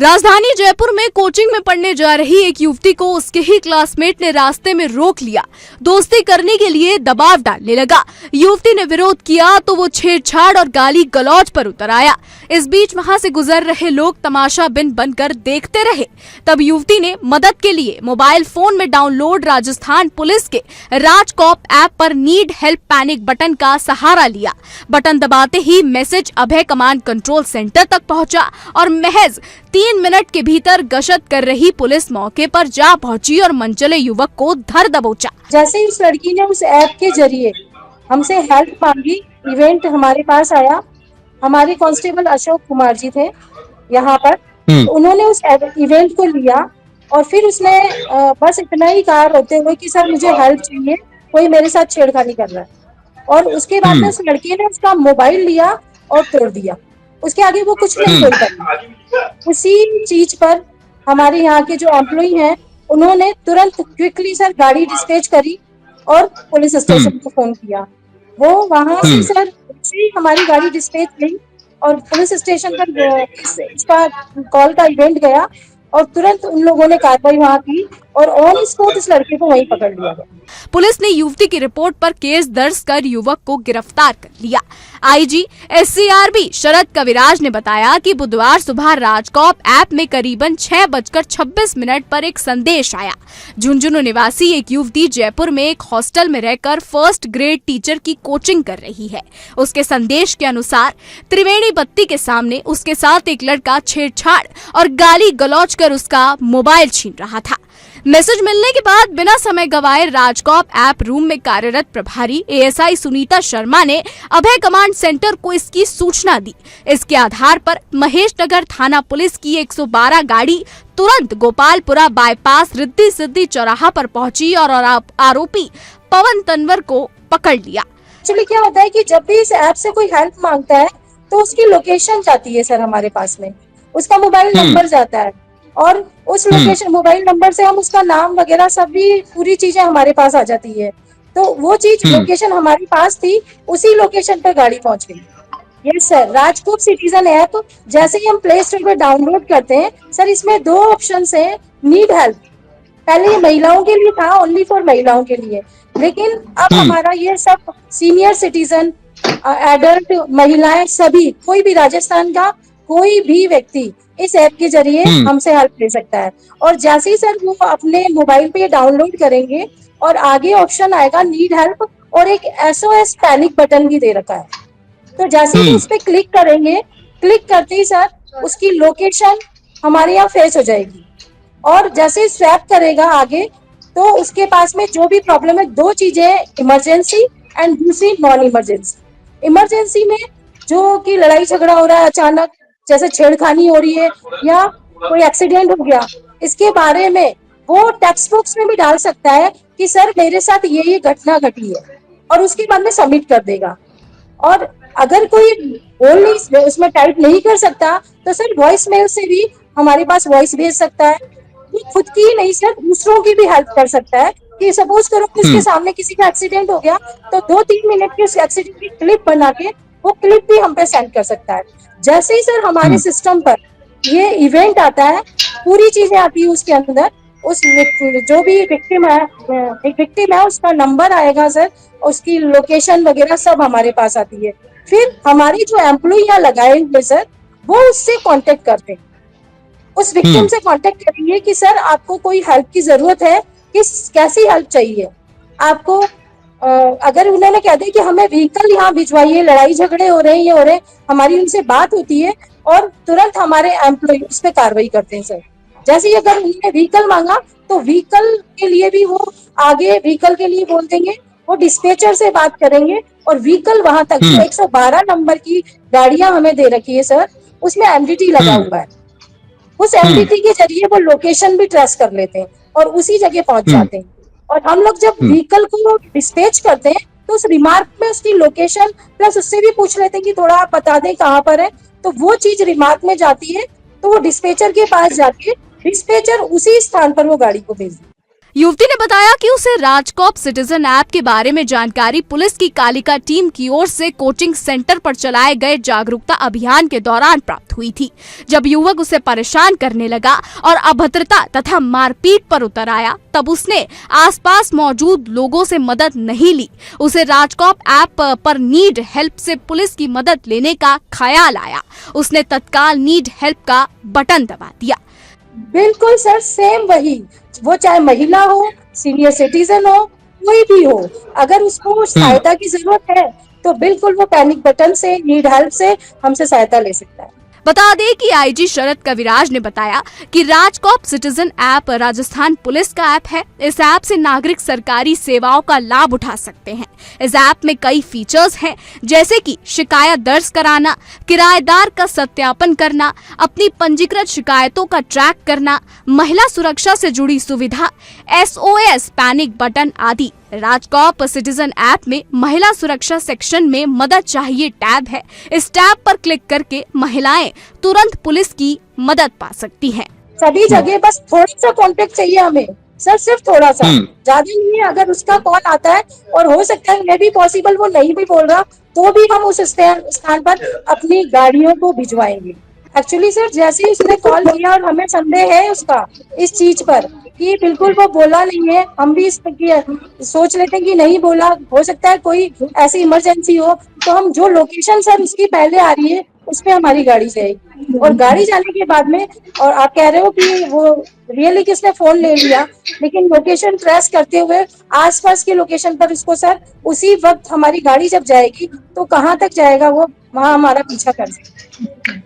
राजधानी जयपुर में कोचिंग में पढ़ने जा रही एक युवती को उसके ही क्लासमेट ने रास्ते में रोक लिया। दोस्ती करने के लिए दबाव डालने लगा। युवती ने विरोध किया तो वो छेड़छाड़ और गाली गलौज पर उतर आया। इस बीच वहां से गुजर रहे लोग तमाशा बिन बनकर देखते रहे। तब युवती ने मदद के लिए मोबाइल फोन में डाउनलोड राजस्थान पुलिस के राजकॉप ऐप पर नीड हेल्प पैनिक बटन का सहारा लिया। बटन दबाते ही मैसेज अभय कमांड कंट्रोल सेंटर तक पहुंचा और महज 3 मिनट के भीतर गश्त कर रही पुलिस मौके पर जा पहुंची और मनचले युवक को धर दबोचा। जैसे ही उस लड़की ने उस ऐप के जरिए हमसे हेल्प मांगी, इवेंट हमारे पास आया। हमारे कांस्टेबल अशोक कुमार जी थे यहाँ पर, तो उन्होंने उस इवेंट को लिया और फिर उसने बस इतना ही कहा रोते हुए कि सर मुझे हेल्प चाहिए, कोई मेरे साथ छेड़खानी कर रहा है। और उसके बाद में उस लड़की ने उसका मोबाइल लिया और तोड़ दिया। उसके आगे वो कुछ नहीं बोल पाई। उसी चीज पर हमारे यहाँ के जो एम्प्लॉई हैं उन्होंने तुरंत क्विकली सर गाड़ी डिस्पैच करी और पुलिस स्टेशन को फोन किया। वो वहां से सर हमारी गाड़ी डिस्पैच गई और पुलिस स्टेशन पर इसका कॉल का इवेंट गया और तुरंत उन लोगों ने कार्रवाई वहां की और ऑन स्पॉट इस लड़के को वहीं पकड़ लिया गया। पुलिस ने युवती की रिपोर्ट पर केस दर्ज कर युवक को गिरफ्तार कर लिया। आईजी SCRB शरद कविराज ने बताया कि बुधवार सुबह राजकॉप ऐप में करीबन 6:26 पर एक संदेश आया। झुंझुनू निवासी एक युवती जयपुर में एक हॉस्टल में रहकर फर्स्ट ग्रेड टीचर की कोचिंग कर रही है। उसके संदेश के अनुसार त्रिवेणी बत्ती के सामने उसके साथ एक लड़का छेड़छाड़ और गाली गलौज कर उसका मोबाइल छीन रहा था। मैसेज मिलने के बाद बिना समय गवाए राजकॉप ऐप रूम में कार्यरत प्रभारी ASI सुनीता शर्मा ने अभय कमांड सेंटर को इसकी सूचना दी। इसके आधार पर महेश नगर थाना पुलिस की 112 गाड़ी तुरंत गोपालपुरा बाईपास रिद्धि सिद्धि चौराहा पर पहुंची और आरोपी पवन तनवर को पकड़ लिया। एक्चुअली क्या होता है कि जब भी इस ऐप से कोई हेल्प मांगता है तो उसकी लोकेशन जाती है सर हमारे पास में, उसका मोबाइल नंबर जाता है और उस लोकेशन मोबाइल नंबर से हम उसका नाम वगैरह सभी पूरी चीजें हमारे पास आ जाती है। तो वो चीज लोकेशन हमारे पास थी, उसी लोकेशन पर गाड़ी पहुंच गई। Yes sir, RajCop citizen app जैसे ही हम प्ले स्टोर पे डाउनलोड करते हैं सर, इसमें 2 ऑप्शन है। नीड हेल्प पहले ये महिलाओं के लिए था, ओनली फॉर महिलाओं के लिए, लेकिन अब हमारा ये सब सीनियर सिटीजन, एडल्ट, महिलाएं, सभी, कोई भी राजस्थान का कोई भी व्यक्ति इस ऐप के जरिए हमसे हेल्प ले सकता है। और जैसे ही सर वो अपने मोबाइल पे डाउनलोड करेंगे और आगे ऑप्शन आएगा नीड हेल्प और एक SOS पैनिक बटन भी दे रखा है। तो जैसे ही उस पे क्लिक करेंगे, क्लिक करते ही सर उसकी लोकेशन हमारे यहाँ फेच हो जाएगी और जैसे स्वैप करेगा आगे तो उसके पास में जो भी प्रॉब्लम है, 2 चीजें, इमरजेंसी एंड दूसरी नॉन इमरजेंसी। इमरजेंसी में जो कि लड़ाई झगड़ा हो रहा है, अचानक जैसे छेड़खानी हो रही है या कोई एक्सीडेंट हो गया, इसके बारे में वो टेक्स्ट बॉक्स में भी डाल सकता है कि सर मेरे साथ ये घटना घटी है और उसके बाद में सबमिट कर देगा। और अगर कोई बोल नहीं, उसमें टाइप नहीं कर सकता तो सर वॉइस मेल से भी हमारे पास वॉइस भेज सकता है। वो खुद की ही नहीं सर दूसरों की भी हेल्प कर सकता है कि सपोज करो कि इसके सामने किसी का एक्सीडेंट हो गया तो 2-3 मिनट की उस एक्सीडेंट की क्लिप बना के वो क्लिप भी हम पे सेंड कर सकता है। जैसे ही सर हमारे सिस्टम पर ये इवेंट आता है, पूरी चीजें आती है उसके अंदर, उस जो भी विक्टिम है उसका नंबर आएगा सर, उसकी लोकेशन वगैरह सब हमारे पास आती है। फिर हमारी जो एम्प्लॉई यहाँ लगाए हुए सर वो उससे कांटेक्ट करते हैं, उस विक्टिम से कांटेक्ट करेंगे कि सर आपको कोई हेल्प की जरूरत है, कैसी हेल्प चाहिए आपको। अगर उन्होंने कह दिया कि हमें व्हीकल यहाँ भिजवाइए, लड़ाई झगड़े हो रहे हैं, ये हो रहे हैं, हमारी उनसे बात होती है और तुरंत हमारे एम्प्लॉय उस पर कार्रवाई करते हैं सर। जैसे ही अगर उन्होंने व्हीकल मांगा तो व्हीकल के लिए भी वो आगे व्हीकल के लिए बोल देंगे, वो डिस्पैचर से बात करेंगे और व्हीकल वहां तक 112 नंबर की गाड़ियां हमें दे रखी है सर, उसमें MDT लगा हुआ है। उस MDT के जरिए वो लोकेशन भी ट्रेस कर लेते हैं और उसी जगह पहुंच जाते हैं। और हम लोग जब व्हीकल को डिस्पैच करते हैं तो उस रिमार्क में उसकी लोकेशन प्लस उससे भी पूछ लेते हैं कि थोड़ा आप बता दें कहाँ पर है, तो वो चीज रिमार्क में जाती है तो वो डिस्पैचर के पास जाके डिस्पैचर उसी स्थान पर वो गाड़ी को भेज दें। युवती ने बताया कि उसे राजकॉप सिटीजन ऐप के बारे में जानकारी पुलिस की कालिका टीम की ओर से कोचिंग सेंटर पर चलाए गए जागरूकता अभियान के दौरान प्राप्त हुई थी। जब युवक उसे परेशान करने लगा और अभद्रता तथा मारपीट पर उतर आया, तब उसने आसपास मौजूद लोगों से मदद नहीं ली। उसे राजकॉप ऐप पर नीड हेल्प से पुलिस की मदद लेने का ख्याल आया। उसने तत्काल नीड हेल्प का बटन दबा दिया। बिल्कुल सर, सेम वही, वो चाहे महिला हो, सीनियर सिटीजन हो, कोई भी हो, अगर उसको सहायता की जरूरत है तो बिल्कुल वो पैनिक बटन से, नीड हेल्प से हमसे सहायता ले सकता है। बता दें कि आईजी शरद कविराज ने बताया कि RajCop citizen app Rajasthan police का ऐप है। इस ऐप से नागरिक सरकारी सेवाओं का लाभ उठा सकते हैं। इस ऐप में कई फीचर्स हैं, जैसे कि शिकायत दर्ज कराना, किराएदार का सत्यापन करना, अपनी पंजीकृत शिकायतों का ट्रैक करना, महिला सुरक्षा से जुड़ी सुविधा, SOS पैनिक बटन आदि। राजकॉप सिटीजन ऐप में महिला सुरक्षा सेक्शन में मदद चाहिए टैब है। इस टैब पर क्लिक करके महिलाएं तुरंत पुलिस की मदद पा सकती हैं। सभी जगह बस थोड़ा सा कांटेक्ट चाहिए हमें सर, सिर्फ थोड़ा सा, ज्यादा नहीं है। अगर उसका कॉल आता है और हो सकता है मे भी पॉसिबल वो नहीं भी बोल रहा, तो भी हम उस स्थान पर अपनी गाड़ियों को भिजवाएंगे। एक्चुअली सर, जैसे ही उसने कॉल किया और हमें संदेह है उसका इस चीज पर कि बिल्कुल वो बोला नहीं है, हम भी इस पर सोच लेते हैं कि नहीं बोला, हो सकता है कोई ऐसी इमरजेंसी हो, तो हम जो लोकेशन सर उसकी पहले आ रही है उस पे हमारी गाड़ी जाएगी। और गाड़ी जाने के बाद में, और आप कह रहे हो कि वो रियली किसने फोन ले लिया, लेकिन लोकेशन ट्रेस करते हुए आसपास की लोकेशन पर उसको सर उसी वक्त हमारी गाड़ी जब जाएगी तो कहाँ तक जाएगा वो, वहाँ हमारा पीछा कर सकते।